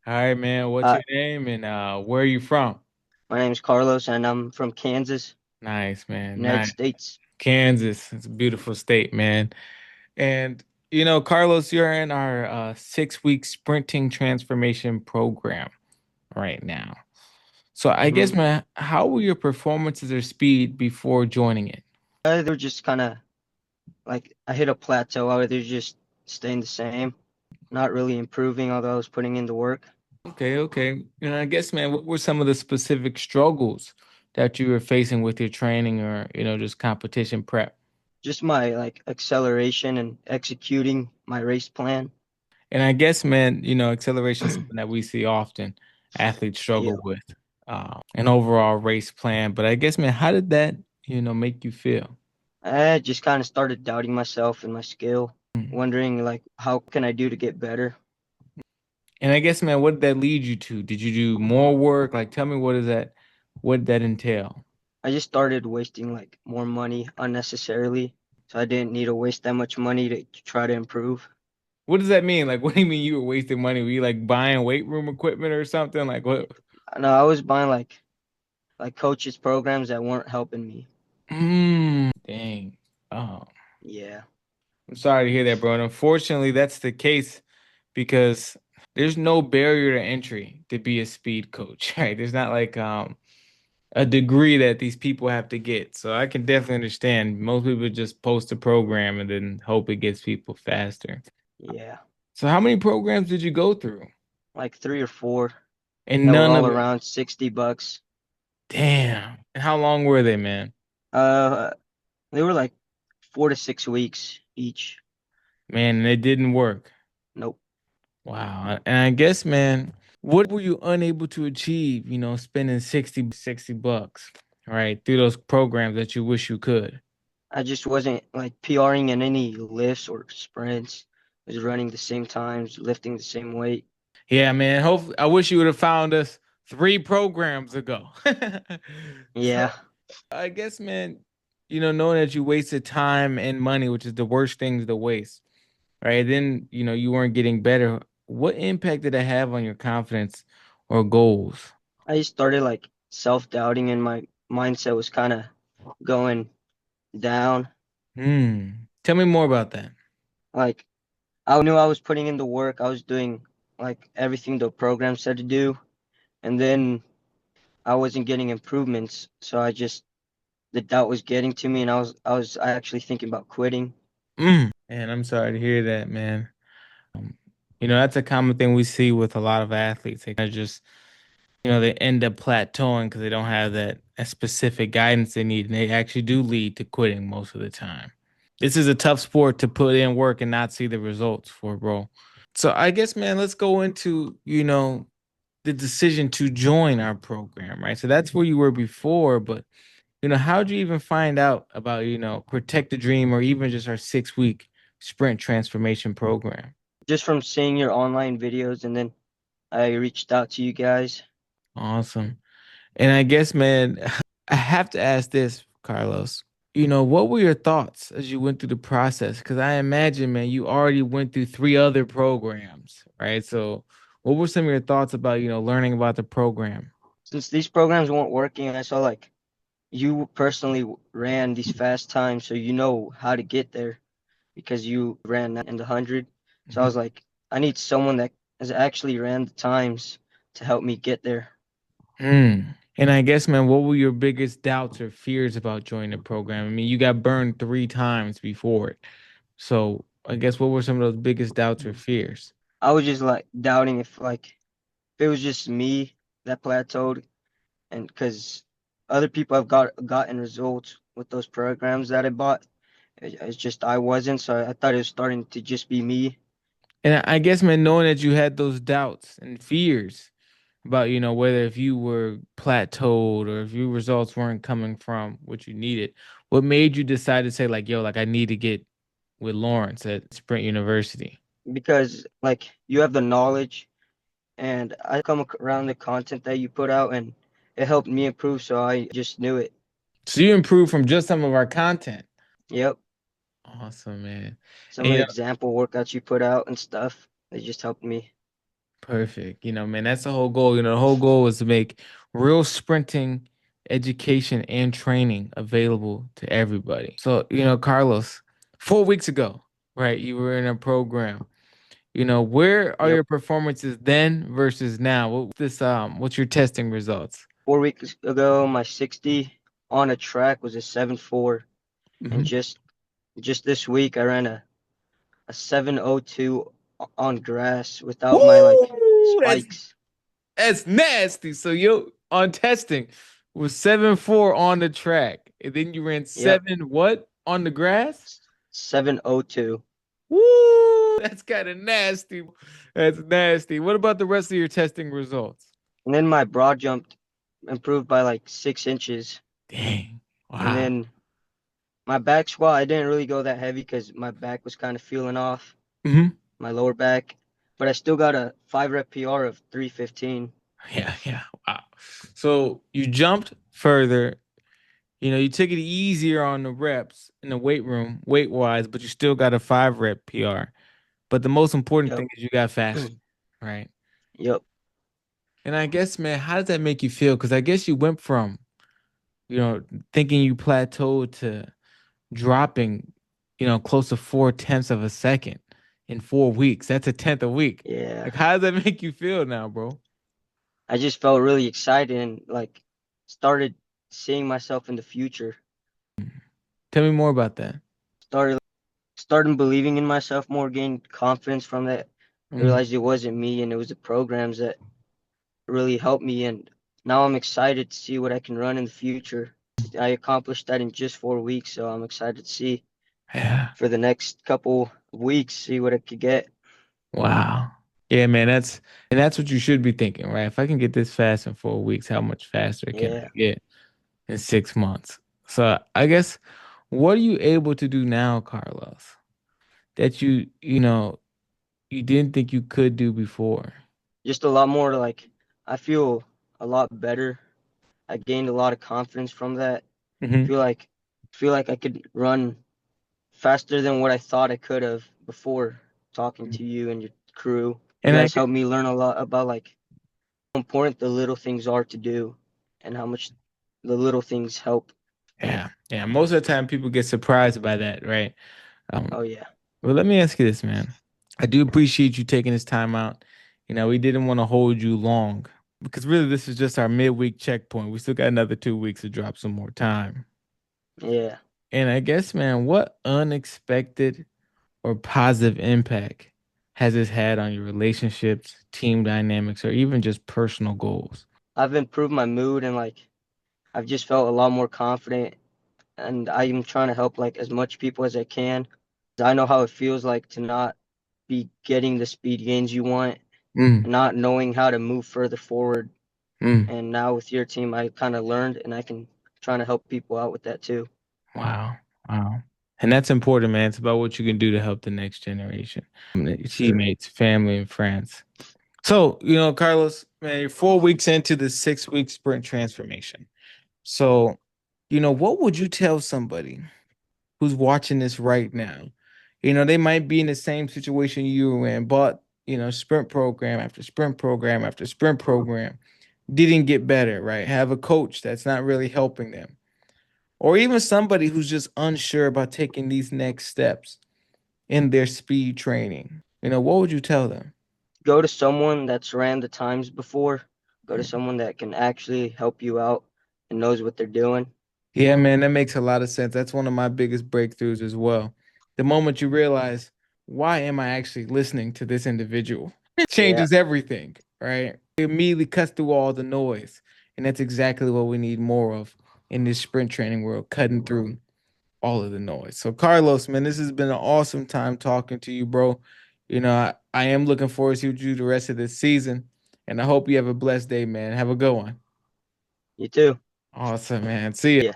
All right, man. What's Uh, your name and where are you from? my name is Carlos, and I'm from Kansas, Nice, man. United Nice. States. Kansas. It's a beautiful state, man. And Carlos, you're in our 6-week sprinting transformation program right now. So I hmm guess, man, how were your performances or speed before joining it? They're just kind of like I hit a plateau. They're just staying the same, not really improving, although I was putting in the work. Okay, okay. I guess, man, what were some of the specific struggles that you were facing with your training or, just competition prep? Just my like acceleration and executing my race plan. And I guess, man, acceleration is something that we see often athletes Yeah, struggle with, an overall race plan. But I guess, man, how did that, make you feel? I just kind of started doubting myself and my skill, Mhm. wondering like how can I do to get better. And I guess, man, what did that lead you to? Did you do more work? Like, tell me what did that entail? I just started wasting like more money unnecessarily, so I didn't need to waste that much money to try to improve. What does that mean? Like, what do you mean you were wasting money? Were you like buying weight room equipment or something? Like, what? No, I was buying like coaches programs that weren't helping me. Dang. Oh, Yeah. I'm sorry to hear that, bro. And unfortunately, that's the case because there's no barrier to entry to be a speed coach, right? There's not like a degree that these people have to get. So I can definitely understand. Most people just post a program and then hope it gets people faster. Yeah. So how many programs did you go through? Like three or four And that were none all of it. around $60. Damn. And how long were they, man? Uh they were like 4 to 6 weeks each. Man, and it didn't work. Nope. Wow. And I guess, man, what were you unable to achieve, spending sixty bucks, right, through those programs that you wish you could? I just wasn't like PRing in any lifts or sprints. I was running the same times, lifting the same weight. Yeah, man. Hopefully, I wish you would have found us 3 programs ago. So Yeah. I guess, man, knowing that you wasted time and money, which is the worst things to waste, right? Then, you weren't getting better. What impact did it have on your confidence or goals? I just started like self-doubting and my mindset was kind of going down. Tell me more about that. Like I knew I was putting in the work. I was doing like everything the program said to do. And then I wasn't getting improvements. So the doubt was getting to me and I was actually thinking about quitting. And I'm sorry to hear that, man. Um, that's a common thing we see with a lot of athletes. They kind of just, they end up plateauing because they don't have that specific guidance they need, and they actually do lead to quitting most of the time. This is a tough sport to put in work and not see the results for, bro. So I guess, man, let's go into, the decision to join our program, right? So that's where you were before, but how'd you even find out about, Protect the Dream or even just our 6-week sprint transformation program? Just from seeing your online videos and then I reached out to you guys. Awesome. And I guess, man, I have to ask this, Carlos. What were your thoughts as you went through the process? Because I imagine, man, you already went through 3 other programs, right? So, what were some of your thoughts about, learning about the program? Since these programs weren't working, I saw like you personally ran these fast times, so you know how to get there because you ran that in the 100. So I Mhm. was like, I need someone that has actually ran the times to help me get there. Hmm. And I guess, man, what were your biggest doubts or fears about joining the program? I mean, you got burned 3 times before it. So, I guess what were some of those biggest doubts or fears? I was just like doubting if it was just me that plateaued, and because other people have gotten results with those programs that I bought. It's just I wasn't, so I thought it was starting to just be me. And I guess, man, knowing that you had those doubts and fears about, whether if you were plateaued or if your results weren't coming from what you needed, what made you decide to say, like, yo, like I need to get with Lawrence at Sprint University? Because like you have the knowledge, and I around the content that you put out, and it helped me improve, so I just knew it. So you improved from just some of our content. Yep. Awesome, man. Some And of the example workouts you put out and stuff, they just helped me. Perfect. Man, that's the whole goal. The whole goal is to make real sprinting education and training available to everybody. So, Carlos, 4 weeks ago, right, you were in a program. Where are Yep. your performances then versus now? What's your testing results? 4 weeks ago, my 60 on a track was a 7.4, and Hmm. just this week I ran a 7.02 on grass without my like Woo! spikes. That's nasty. So you on testing was 7.4 on the track, and then you ran Yep, 7 what on the grass? 7.02. Woo! That's kind of nasty. That's nasty. What about the rest of your testing results? And then my broad jump improved by like 6 inches. Dang. And Wow. then my back squat, I didn't really go that heavy because my back was kind of feeling off, Hmm. my lower back. But I still got a 5 rep PR of 315. Yeah, yeah. Wow. So you jumped further. You took it easier on the reps in the weight room, weight wise, but you still got a 5 rep PR. But the most important Yep. thing is you got faster, right? Yep. And I guess, man, how does that make you feel? Because I guess you went from, you know, thinking you plateaued to dropping, close to 4/10 of a second in 4 weeks. That's a tenth a week. Yeah. Like, how does that make you feel now, bro? I just felt really excited and like started seeing myself in the future. Tell me more about that. Started starting believing in myself more, gained confidence from that. Mm, Realized it wasn't me and it was the programs that really helped me, and now I'm excited to see what I can run in the future. I accomplished that in just 4 weeks, so I'm excited to see yeah. for the next couple of weeks, see what I could get. Wow. Yeah, man, that's what you should be thinking, right? If I can get this fast in 4 weeks, how much faster can I Yeah. get in 6 months? So I guess what are you able to do now, Carlos, that you didn't think you could do before? Just a lot more like I feel a lot better. I gained a lot of confidence from that. Hmm. Feel like feel like I could run faster than what I thought I could have before talking to you and your crew. You And I guys helped me learn a lot about like how important the little things are to do and how much the little things help. Yeah, yeah. Most of the time, people get surprised by that, right? Oh yeah. Well, let me ask you this, man. I do appreciate you taking this time out. We didn't want to hold you long because really, this is just our midweek checkpoint. We still got another 2 weeks to drop some more time. Yeah. And I guess, man, what unexpected or positive impact has this had on your relationships, team dynamics, or even just personal goals? I've improved my mood and like I've just felt a lot more confident, and I'm trying to help like as much people as I can. I know how it feels like to not be getting the speed gains you want Mm, and not knowing how to move further forward. mm. And now with your team, I kind of learned, and I can trying to help people out with that too. Wow. Wow. And that's important, man. It's about what you can do to help the next generation, your Sure. teammates, family, and friends. So, Carlos, man, you're 4 weeks into the 6 week sprint transformation. So, what would you tell somebody who's watching this right now? They might be in the same situation you were in, but, sprint program after sprint program after sprint program didn't get better, right? Have a coach that's not really helping them, or even somebody who's just unsure about taking these next steps in their speed training. What would you tell them? Go to someone that's ran the times before. Go to someone that can actually help you out and knows what they're doing. Yeah, man, that makes a lot of sense. That's one of my biggest breakthroughs as well. The moment you realize, why am I actually listening to this individual? It Yeah, changes everything, right? It immediately cuts through all the noise. And that's exactly what we need more of in this sprint training world, cutting through all of the noise. So, Carlos, man, this has been an awesome time talking to you, bro. I am looking forward to you the rest of this season. And I hope you have a blessed day, man. Have a good one. you too. Awesome, man. See ya. Yeah.